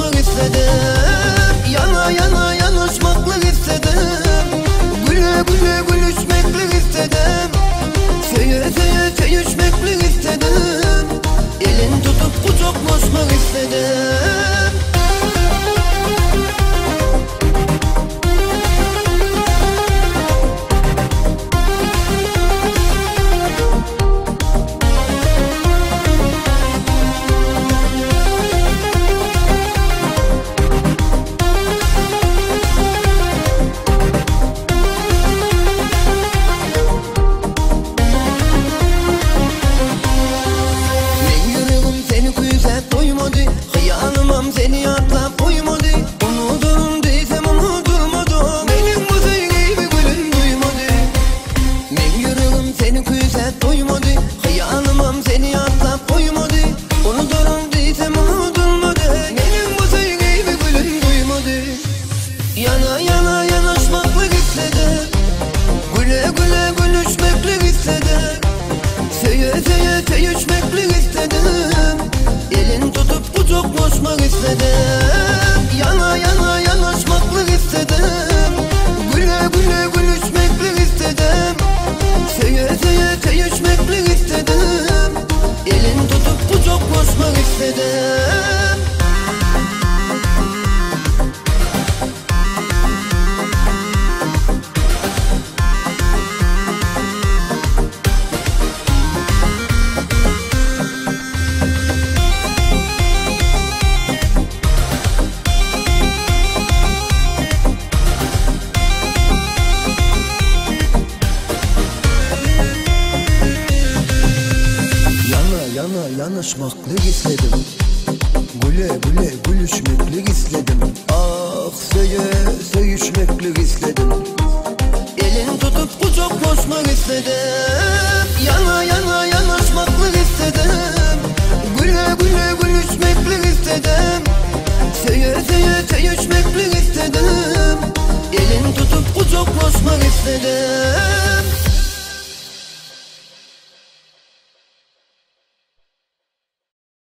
kucaklaşmak istedim. Yana yana yanaşmaklık istedim. Güle güle gülüşmeklik istedim. Söye söye söyüşmeklik istedim. Elin tutup kucaklaşmak istedim. Hıyanımam seni atlap koymadı. Unuturum desem unutulmadım. Benim bu sevgimi gülün duymadı. Men yüreğim seni küset doymadı. Hıyanımam seni atlap koymadı. Unuturum desem unutulmadı. Benim bu sevgimi gülün duymadı. Yana yana yanaşmaklık istedim. Güle güle gülüşmeklik istedim. Söye söye söyüşmeklik istedim. Elin tutup kucaklaşmak istedim. Yana yana yanaşmaklık istedim. Güle güle gülüşmeklik istedim. Söye söye söyüşmeklik istedim. Elin tutup kucaklaşmak istedim. Yanaşmaklık istedim. Güle güle gülüşmeklik istedim. Ah söye söyüşmeklik istedim. Elin tutup kucaklaşmak istedim. Yana yana yanaşmaklık istedim. Güle güle gülüşmeklik istedim. Söye söye söyüşmeklik istedim. Elin tutup kucaklaşmak istedim.